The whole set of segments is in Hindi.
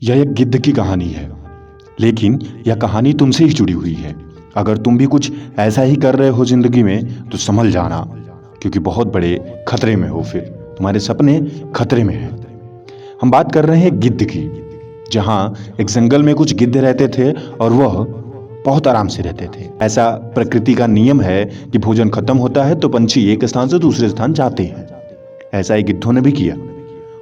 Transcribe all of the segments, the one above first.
यह एक गिद्ध की कहानी है, लेकिन यह कहानी तुमसे ही जुड़ी हुई है। अगर तुम भी कुछ ऐसा ही कर रहे हो जिंदगी में तो संभल जाना, क्योंकि बहुत बड़े खतरे में हो। फिर तुम्हारे सपने खतरे में हैं। हम बात कर रहे हैं गिद्ध की, जहाँ एक जंगल में कुछ गिद्ध रहते थे और वह बहुत आराम से रहते थे। ऐसा प्रकृति का नियम है कि भोजन खत्म होता है तो पंछी एक स्थान से दूसरे स्थान जाते हैं। ऐसा ही गिद्धों ने भी किया।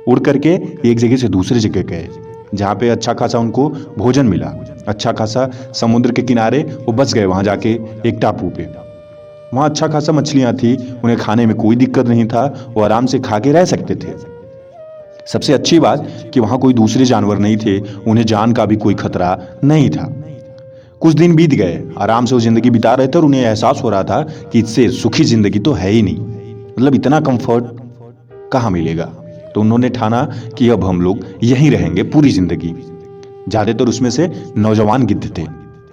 उड़ करके एक जगह से दूसरी जगह गए, जहाँ पे अच्छा खासा उनको भोजन मिला। अच्छा खासा समुद्र के किनारे वो बस गए, वहाँ जाके एक टापू पे। वहाँ अच्छा खासा मछलियाँ थी, उन्हें खाने में कोई दिक्कत नहीं था, वो आराम से खा के रह सकते थे। सबसे अच्छी बात कि वहाँ कोई दूसरे जानवर नहीं थे, उन्हें जान का भी कोई खतरा नहीं था। कुछ दिन बीत गए, आराम से वो जिंदगी बिता रहे थे और उन्हें एहसास हो रहा था कि इससे सुखी जिंदगी तो है ही नहीं। मतलब इतना कंफर्ट कहाँ मिलेगा। तो उन्होंने ठाना कि अब हम लोग यहीं रहेंगे पूरी जिंदगी। ज्यादातर उसमें से नौजवान गिद्ध थे,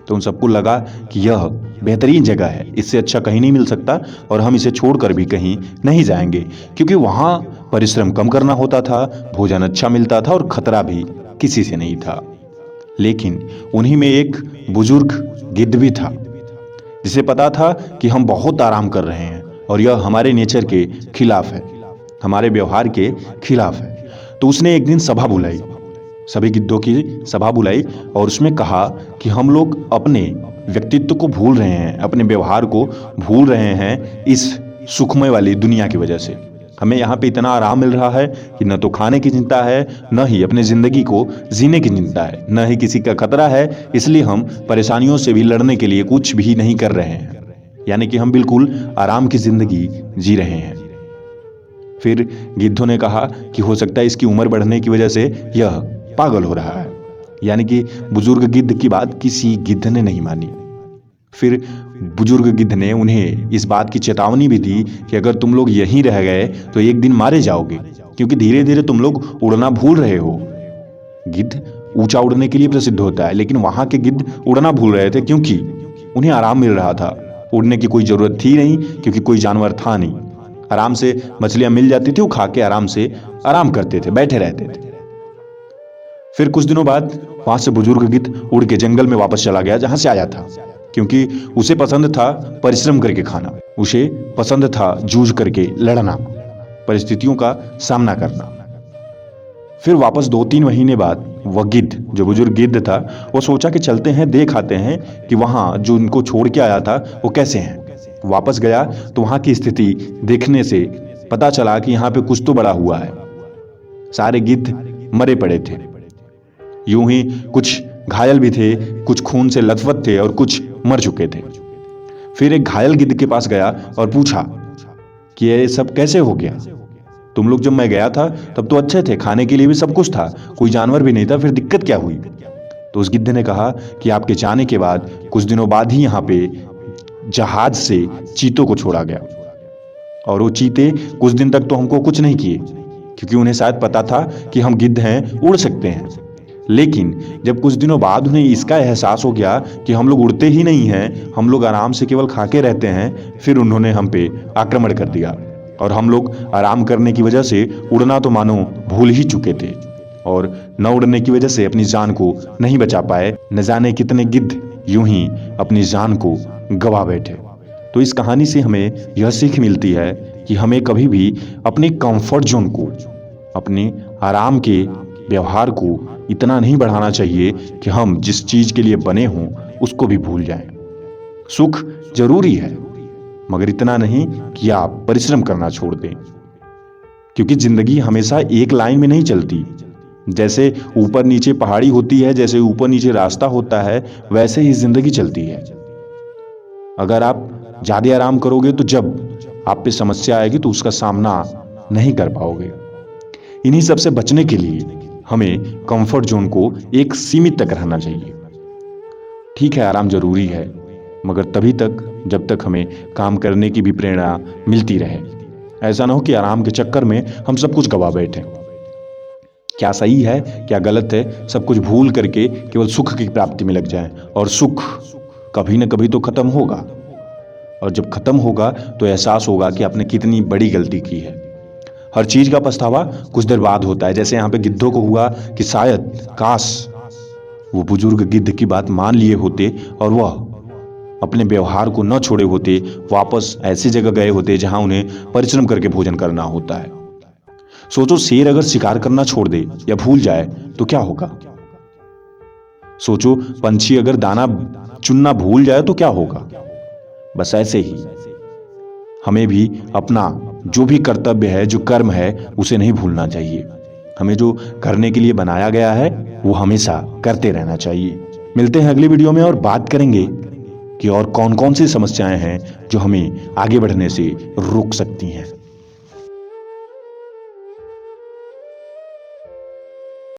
तो उन सबको लगा कि यह बेहतरीन जगह है, इससे अच्छा कहीं नहीं मिल सकता और हम इसे छोड़कर भी कहीं नहीं जाएंगे, क्योंकि वहां परिश्रम कम करना होता था, भोजन अच्छा मिलता था और खतरा भी किसी से नहीं था। लेकिन उन्हीं में एक बुजुर्ग गिद्ध भी था, जिसे पता था कि हम बहुत आराम कर रहे हैं और यह हमारे नेचर के खिलाफ है, हमारे व्यवहार के खिलाफ है। तो उसने एक दिन सभा बुलाई, सभी गिद्धों की सभा बुलाई और उसमें कहा कि हम लोग अपने व्यक्तित्व को भूल रहे हैं, अपने व्यवहार को भूल रहे हैं इस सुखमय वाली दुनिया की वजह से। हमें यहाँ पे इतना आराम मिल रहा है कि न तो खाने की चिंता है, न ही अपने जिंदगी को जीने की चिंता है, न ही किसी का खतरा है। इसलिए हम परेशानियों से भी लड़ने के लिए कुछ भी नहीं कर रहे हैं, यानी कि हम बिल्कुल आराम की जिंदगी जी रहे हैं। फिर गिद्धों ने कहा कि हो सकता है इसकी उम्र बढ़ने की वजह से यह पागल हो रहा है। यानी कि बुजुर्ग गिद्ध की बात किसी गिद्ध ने नहीं मानी। फिर बुजुर्ग गिद्ध ने उन्हें इस बात की चेतावनी भी दी कि अगर तुम लोग यहीं रह गए तो एक दिन मारे जाओगे, क्योंकि धीरे धीरे तुम लोग उड़ना भूल रहे हो। गिद्ध ऊंचा उड़ने के लिए प्रसिद्ध होता है, लेकिन वहां के गिद्ध उड़ना भूल रहे थे, क्योंकि उन्हें आराम मिल रहा था। उड़ने की कोई जरूरत थी नहीं, क्योंकि कोई जानवर था नहीं। आराम से मछलियां मिल जाती थी, वो खा के आराम से आराम करते थे, बैठे रहते थे। फिर कुछ दिनों बाद वहां से बुजुर्ग गिद्ध उड़ के जंगल में वापस चला गया, जहां से आया था, क्योंकि उसे पसंद था परिश्रम करके खाना, उसे पसंद था जूझ करके लड़ना, परिस्थितियों का सामना करना। फिर वापस 2-3 महीने बाद वह गिद्ध, जो बुजुर्ग गिद्ध था, वो सोचा कि चलते हैं, देख आते हैं कि वहां जो इनको छोड़ के आया था वो कैसे हैं। वापस गया तो वहां की स्थिति देखने से पता चला कि यहाँ पे कुछ तो बड़ा हुआ है। सारे गिद्ध मरे पड़े थे, यूं ही कुछ घायल भी थे, कुछ खून से लथपथ थे और कुछ मर चुके थे। फिर एक घायल गिद्ध के पास गया और पूछा कि ये सब कैसे हो गया? तुम लोग जब मैं गया था तब तो अच्छे थे, खाने के लिए भी सब कुछ था, कोई जानवर भी नहीं था, फिर दिक्कत क्या हुई? तो उस गिद्ध ने कहा कि आपके जाने के बाद कुछ दिनों बाद ही यहाँ पे जहाज से चीतों को छोड़ा गया, और वो चीते कुछ दिन तक तो हमको कुछ नहीं किए, क्योंकि उन्हें शायद पता था कि हम गिद्ध हैं, उड़ सकते हैं। लेकिन जब कुछ दिनों बाद उन्हें इसका एहसास हो गया कि हम लोग उड़ते ही नहीं हैं, हम लोग आराम से केवल खा के रहते हैं, फिर उन्होंने हम पे आक्रमण कर दिया और हम लोग आराम करने की वजह से उड़ना तो मानो भूल ही चुके थे, और न उड़ने की वजह से अपनी जान को नहीं बचा पाए। न जाने कितने गिद्ध यूं ही अपनी जान को गवा बैठे। तो इस कहानी से हमें यह सीख मिलती है कि हमें कभी भी अपने कंफर्ट जोन को, अपने आराम के व्यवहार को इतना नहीं बढ़ाना चाहिए कि हम जिस चीज के लिए बने हों उसको भी भूल जाएं। सुख जरूरी है, मगर इतना नहीं कि आप परिश्रम करना छोड़ दें, क्योंकि जिंदगी हमेशा एक लाइन में नहीं चलती। जैसे ऊपर नीचे पहाड़ी होती है, जैसे ऊपर नीचे रास्ता होता है, वैसे ही जिंदगी चलती है। अगर आप ज्यादा आराम करोगे तो जब आप पे समस्या आएगी तो उसका सामना नहीं कर पाओगे। इन्हीं सब से बचने के लिए हमें कंफर्ट जोन को एक सीमित तक रहना चाहिए। ठीक है, आराम जरूरी है, मगर तभी तक जब तक हमें काम करने की भी प्रेरणा मिलती रहे। ऐसा ना हो कि आराम के चक्कर में हम सब कुछ गवा बैठे। क्या सही है, क्या गलत है, सब कुछ भूल करके केवल सुख की प्राप्ति में लग जाएं, और सुख कभी न कभी तो खत्म होगा, और जब खत्म होगा तो एहसास होगा कि आपने कितनी बड़ी गलती की है। हर चीज का पछतावा कुछ देर बाद होता है। जैसे यहाँ पे गिद्धों को हुआ कि शायद काश वो बुजुर्ग गिद्ध की बात मान लिए होते और वह अपने व्यवहार को न छोड़े होते, वापस ऐसी जगह गए होते जहां उन्हें परिश्रम करके भोजन करना होता है। सोचो, शेर अगर शिकार करना छोड़ दे या भूल जाए तो क्या होगा। सोचो, पंछी अगर दाना चुनना भूल जाए तो क्या होगा। बस ऐसे ही हमें भी अपना जो भी कर्तव्य है, जो कर्म है, उसे नहीं भूलना चाहिए। हमें जो करने के लिए बनाया गया है वो हमेशा करते रहना चाहिए। मिलते हैं अगली वीडियो में और बात करेंगे कि और कौन कौन सी समस्याएं हैं जो हमें आगे बढ़ने से रोक सकती हैं।